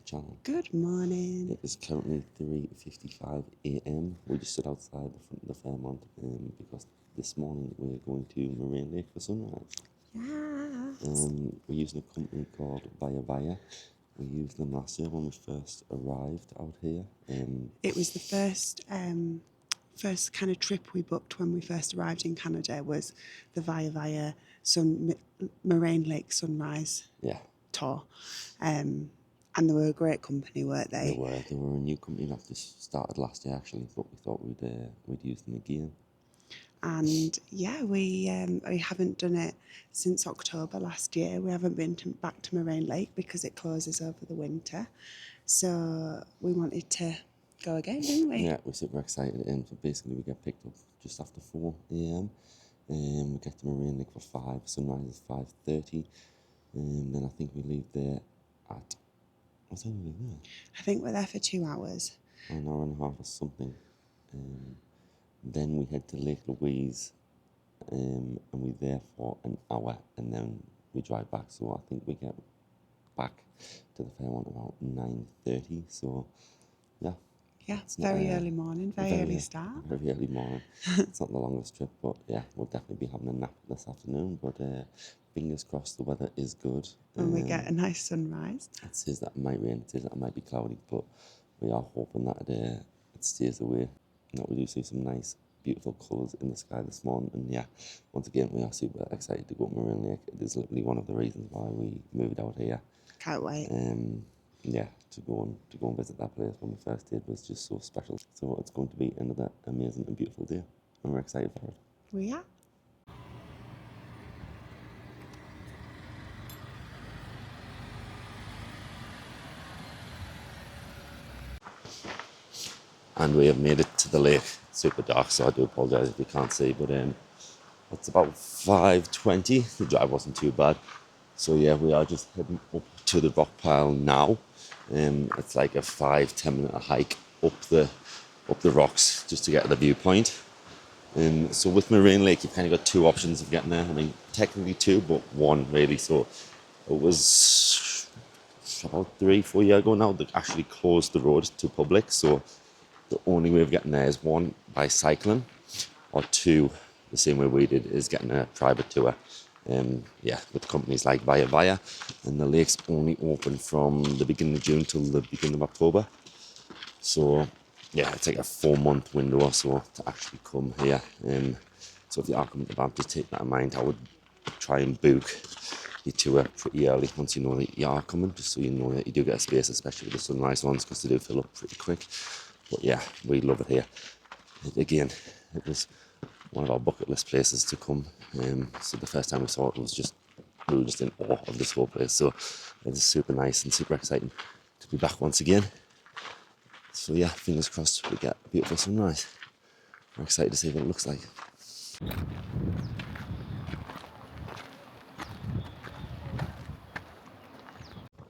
the channel. Good morning. It is currently 3:55 a.m. We just stood outside the front of the Fairmont because this morning we're going to Moraine Lake for sunrise. Yes. We're using a company called Via. We used them last year when we first arrived out here. It was the first kind of trip we booked when we first arrived in Canada, was the Via Moraine Lake sunrise tour. And they were a great company, weren't they? They were a new company that just started last year actually, but we thought we'd use them again. And yeah, we haven't done it since October last year. We haven't been back to Moraine Lake because it closes over the winter. So we wanted to go again, didn't we? Yeah, we're super excited. So basically we get picked up just after 4 a.m. We get to Moraine Lake for 5, sunrise is 5:30. Then I think we leave there at, what time we leave there? I think we're there for 2 hours. An hour and a half or something. Then we head to Lake Louise, and we're there for an hour, and then we drive back. So I think we get back to the Fairmont about 9:30. So yeah. Yeah, it's very early morning, very early start. Very early morning. It's not the longest trip, but yeah, we'll definitely be having a nap this afternoon. But fingers crossed the weather is good. And we get a nice sunrise. It says that it might rain, it says that it might be cloudy, but we are hoping that it stays away. That we do see some nice, beautiful colours in the sky this morning. And yeah, once again, we are super excited to go to Moraine Lake. It is literally one of the reasons why we moved out here. Can't wait. Yeah, to go and visit that place when we first did was just so special. So it's going to be another amazing and beautiful day, and we're excited for it. We are. And we have made it to the lake. It's super dark, so I do apologise if you can't see, but it's about 5:20. The drive wasn't too bad. So yeah, we are just heading up to the rock pile now. It's like a 5-10 minute hike up the rocks just to get to the viewpoint. So with Moraine Lake, you've kind of got two options of getting there. I mean, technically two, but one really. So it was about 3-4 years ago now they actually closed the road to public. So the only way of getting there is one, by cycling, or two, the same way we did, is getting a private tour. With companies like Via, and the lake's only open from the beginning of June till the beginning of October. So yeah, it's like a 4-month window or so to actually come here. So if you are coming to Banff, just take that in mind. I would try and book your tour pretty early once you know that you are coming, just so you know that you do get a space, especially with the sunrise ones, because they do fill up pretty quick. But yeah, we love it here. Again, it was one of our bucket list places to come. So the first time we saw it we were just in awe of this whole place. So it's super nice and super exciting to be back once again. So yeah, fingers crossed we get a beautiful sunrise. We're excited to see what it looks like.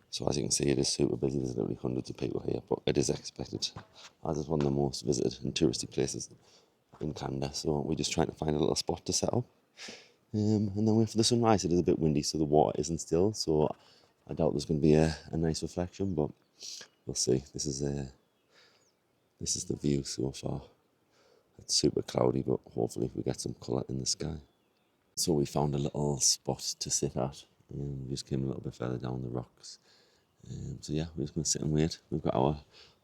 So as you can see, it is super busy. There's literally hundreds of people here, but it is expected, as it's one of the most visited and touristy places in Canada. So we're just trying to find a little spot to set up, and then wait for the sunrise. It is a bit windy, so the water isn't still, so I doubt there's going to be a nice reflection, but we'll see. This is the view so far. It's super cloudy, but hopefully we get some colour in the sky. So we found a little spot to sit at, and we just came a little bit further down the rocks. So yeah, we're just going to sit and wait. We've got our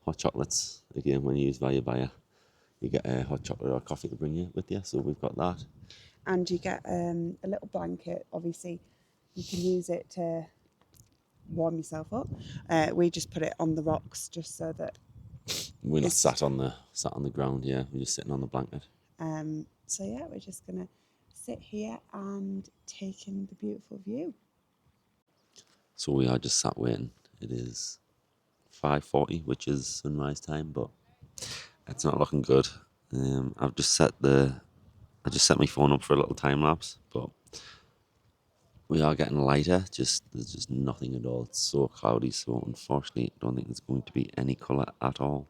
hot chocolates. Again, when you use Via, you get a hot chocolate or coffee to bring you with you, so we've got that. And you get a little blanket. Obviously, you can use it to warm yourself up. We just put it on the rocks just so that we're not sat on the ground. Yeah, we're just sitting on the blanket. So yeah, we're just gonna sit here and take in the beautiful view. So we are just sat waiting. It is 5:40, which is sunrise time, but it's not looking good. I just set my phone up for a little time lapse, but we are getting lighter. There's just nothing at all. It's so cloudy, so unfortunately, I don't think there's going to be any colour at all.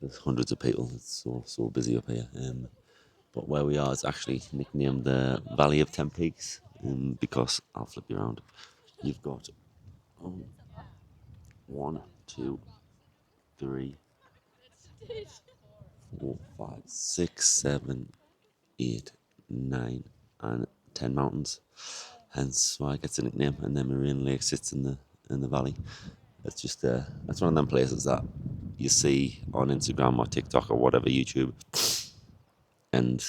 There's hundreds of people. It's so busy up here. But where we are is actually nicknamed the Valley of 10 Peaks, because I'll flip you around. You've got 1, 2, 3, 4, 5, 6, 7, 8, 9, and 10 mountains. Hence why it gets a nickname. And then Moraine Lake sits in the valley. It's just that's one of them places that you see on Instagram or TikTok or whatever, YouTube, and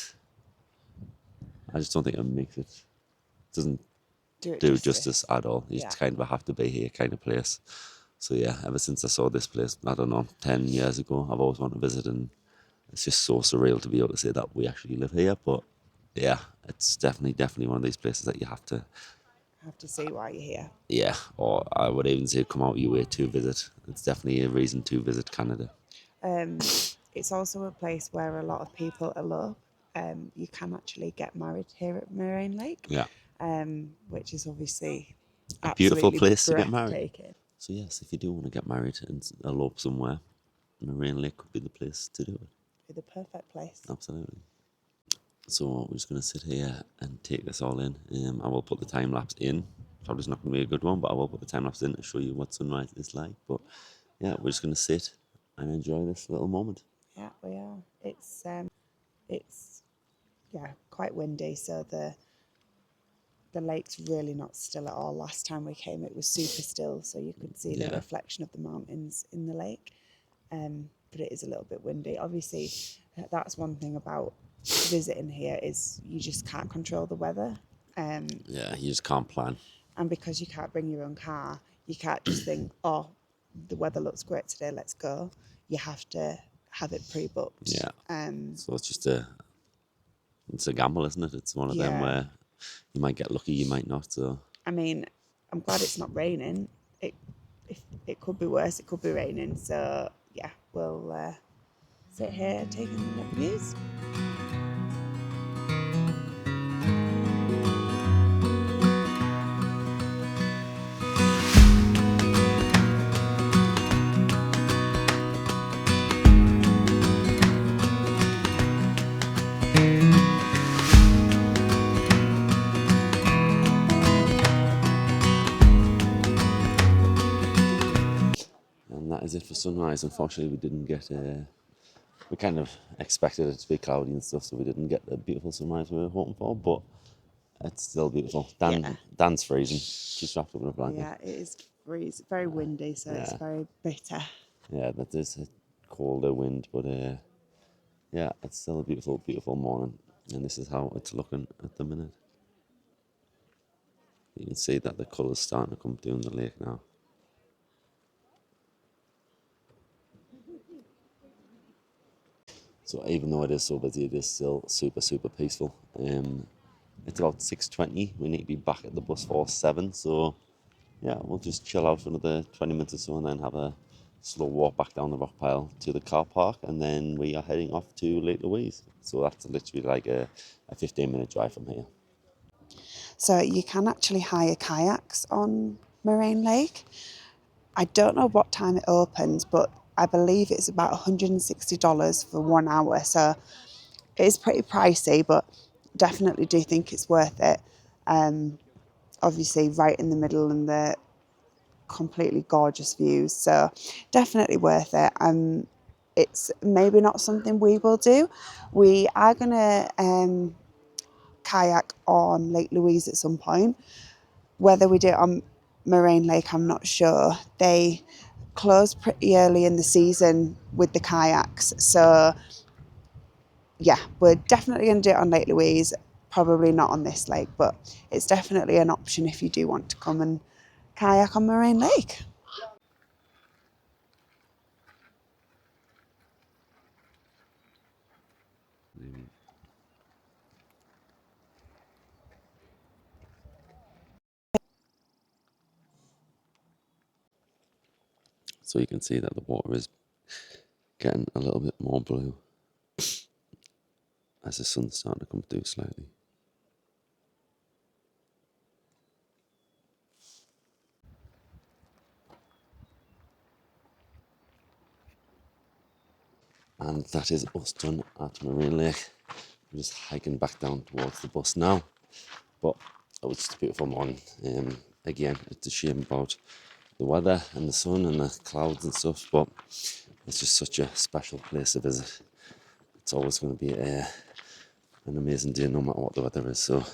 I just don't think it makes it. Doesn't do justice at all. It's kind of a have to be here kind of place. So yeah, ever since I saw this place, I don't know, 10 years ago, I've always wanted to visit, and it's just so surreal to be able to say that we actually live here. But yeah, it's definitely one of these places that you have to see why you're here. Yeah, or I would even say come out your way to visit. It's definitely a reason to visit Canada. It's also a place where a lot of people elope. You can actually get married here at Moraine Lake. Yeah. Which is obviously a beautiful place to get married. So yes, if you do want to get married and elope somewhere, Moraine Lake could be the place to do it. Be the perfect place. Absolutely. So we're just going to sit here and take this all in. I will put the time lapse in. Probably not going to be a good one, but I will put the time lapse in to show you what sunrise is like. But yeah, we're just going to sit and enjoy this little moment. Yeah, we are. It's quite windy, so the lake's really not still at all. Last time we came, it was super still, so you could see the reflection of the mountains in the lake. But it is a little bit windy. Obviously, that's one thing about visiting here is you just can't control the weather. You just can't plan. And because you can't bring your own car, you can't just think, oh, the weather looks great today, let's go. You have to have it pre-booked. Yeah. So it's just a gamble, isn't it? It's one of them where you might get lucky, you might not. So I mean, I'm glad it's not raining. It could be worse. It could be raining. So yeah, we'll sit here taking the views. And that is it for sunrise. Unfortunately, we didn't get we kind of expected it to be cloudy and stuff, so we didn't get the beautiful sunrise we were hoping for, but it's still beautiful. Dan's freezing. She's wrapped up in a blanket. Yeah, it is freezing. Very windy, so it's very bitter. Yeah, that is a colder wind, but yeah, it's still a beautiful, beautiful morning. And this is how it's looking at the minute. You can see that the colour's starting to come through in the lake now. So even though it is so busy, it is still super, super peaceful. It's about 6:20. We need to be back at the bus for 7. So yeah, we'll just chill out for another 20 minutes or so and then have a slow walk back down the rock pile to the car park. And then we are heading off to Lake Louise. So that's literally like a 15-minute drive from here. So you can actually hire kayaks on Moraine Lake. I don't know what time it opens, but I believe it's about $160 for 1 hour. So it is pretty pricey, but definitely do think it's worth it. Obviously, right in the middle and the completely gorgeous views. So definitely worth it. It's maybe not something we will do. We are going to kayak on Lake Louise at some point. Whether we do it on Moraine Lake, I'm not sure. They close pretty early in the season with the kayaks. So yeah, we're definitely going to do it on Lake Louise. Probably not on this lake, but it's definitely an option if you do want to come and kayak on Moraine Lake. So you can see that the water is getting a little bit more blue as the sun's starting to come through slightly. And that is us done at Moraine Lake. We're just hiking back down towards the bus now. But it was just a beautiful morning. Again, it's a shame about the weather and the sun and the clouds and stuff, but it's just such a special place to visit. It's always going to be an amazing day no matter what the weather is. So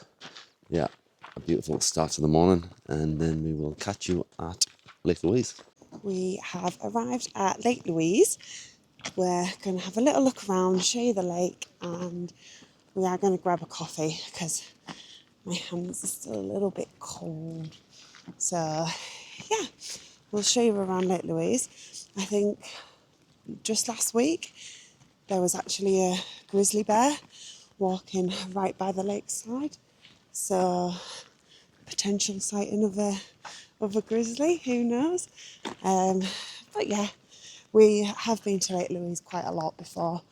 yeah, a beautiful start to the morning, and then we will catch you at Lake Louise. We have arrived at Lake Louise. We're going to have a little look around, show you the lake, and we are going to grab a coffee because my hands are still a little bit cold. So yeah, we'll show you around Lake Louise. I think just last week there was actually a grizzly bear walking right by the lakeside. So potential sighting of a grizzly, who knows? But yeah, we have been to Lake Louise quite a lot before,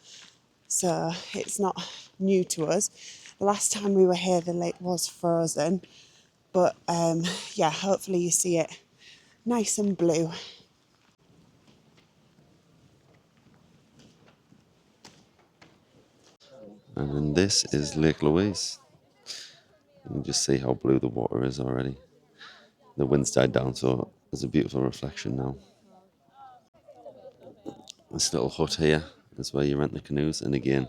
so it's not new to us. The last time we were here, the lake was frozen, but yeah, hopefully you see it nice and blue. And then this is Lake Louise. You can just see how blue the water is already. The wind's died down, so there's a beautiful reflection now. This little hut here is where you rent the canoes, and again,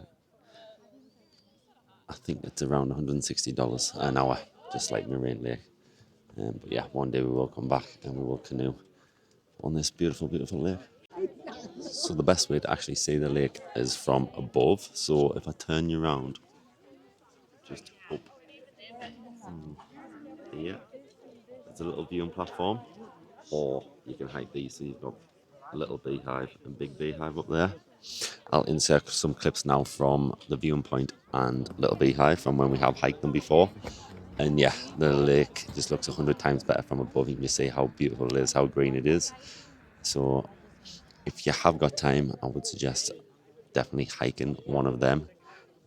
I think it's around $160 an hour, just like Moraine Lake. But yeah, one day we will come back and we will canoe on this beautiful, beautiful lake. So the best way to actually see the lake is from above. So if I turn you around, just up here, it's a little viewing platform, or you can hike these. So you've got a little beehive and big beehive up there. I'll insert some clips now from the viewing point and little beehive from when we have hiked them before. And yeah, the lake just looks 100 times better from above. You can just see how beautiful it is, how green it is. So if you have got time, I would suggest definitely hiking one of them.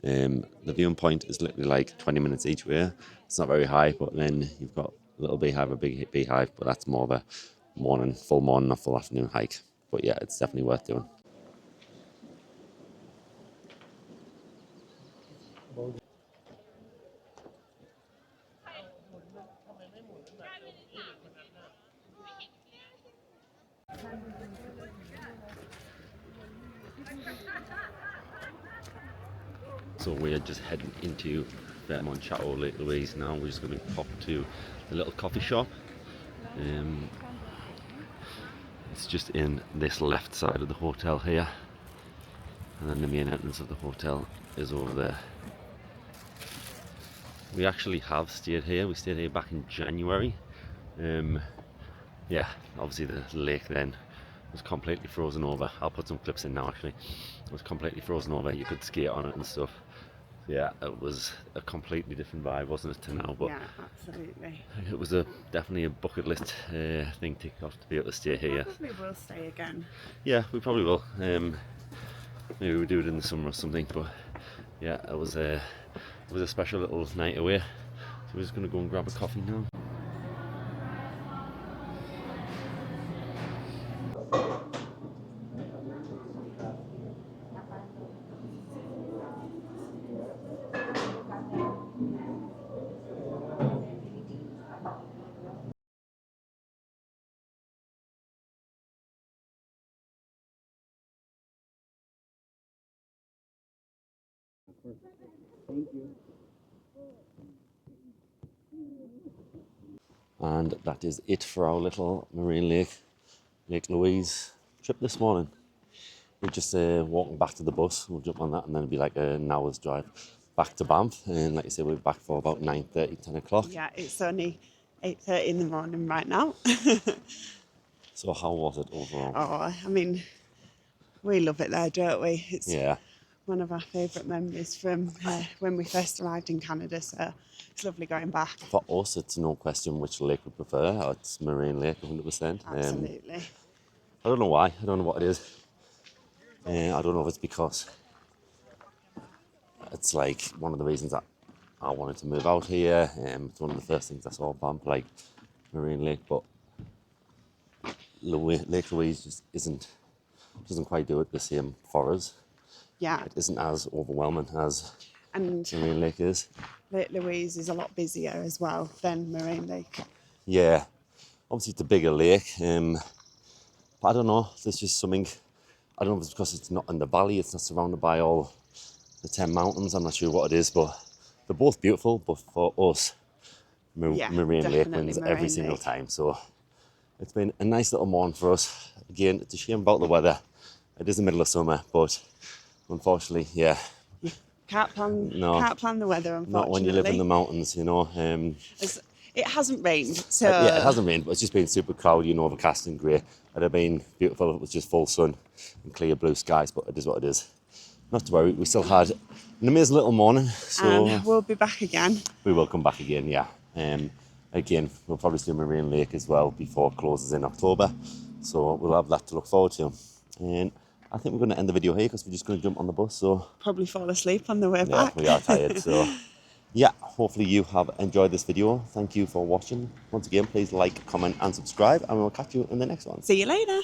The viewing point is literally like 20 minutes each way. It's not very high, but then you've got a little beehive, a big beehive, but that's more of a full morning or full afternoon hike. But yeah, it's definitely worth doing. So we are just heading into Vermont Chateau Lake Louise now. We're just going to pop to the little coffee shop. It's just in this left side of the hotel here, and then the main entrance of the hotel is over there. We actually have stayed here. We stayed here back in January. Yeah, obviously the lake then was completely frozen over. I'll put some clips in now actually. It was completely frozen over. You could skate on it and stuff. Yeah, it was a completely different vibe, wasn't it, to now? But yeah, absolutely. It was definitely a bucket list thing ticked off to be able to stay here. Probably will stay again. Yeah, we probably will. Maybe we'll do it in the summer or something. But yeah, it was a special little night away. So we're just gonna go and grab a coffee now. Thank you. And that is it for our little Moraine Lake Louise trip this morning. We're just walking back to the bus. We'll jump on that, and then it'll be like an hour's drive back to Banff. And like I said, we're back for about 9:30, 10 o'clock. Yeah, it's only 8:30 in the morning right now. So how was it overall? Oh, I mean, we love it there, don't we? It's one of our favourite memories from when we first arrived in Canada, so it's lovely going back. For us, it's no question which lake we prefer. It's Moraine Lake, 100%. Absolutely. I don't know why. I don't know what it is. I don't know if it's because it's like one of the reasons that I wanted to move out here. It's one of the first things I saw Banff, like Moraine Lake, but Lake Louise just doesn't quite do it the same for us. Yeah. It isn't as overwhelming as Moraine Lake is. Lake Louise is a lot busier as well than Moraine Lake. Yeah, Obviously, it's a bigger lake. But I don't know, there's just something, I don't know if it's because it's not in the valley, it's not surrounded by all the 10 mountains, I'm not sure what it is, but they're both beautiful, but for us, Moraine Lake wins every single time. So it's been a nice little morning for us. Again, it's a shame about the weather. It is the middle of summer, but unfortunately, yeah. Can't plan the weather, unfortunately. Not when you live in the mountains, you know. It hasn't rained, so... yeah, it hasn't rained, but it's just been super cloudy and overcast and grey. It'd have been beautiful if it was just full sun and clear blue skies, but it is what it is. Not to worry, we still had an amazing little morning. So and we'll be back again. We will come back again, yeah. Again, we'll probably see Moraine Lake as well before it closes in October. So we'll have that to look forward to. And I think we're going to end the video here because we're just going to jump on the bus. So probably fall asleep on the way back. Yeah, we are tired. So yeah, hopefully you have enjoyed this video. Thank you for watching. Once again, please like, comment and subscribe, and we'll catch you in the next one. See you later.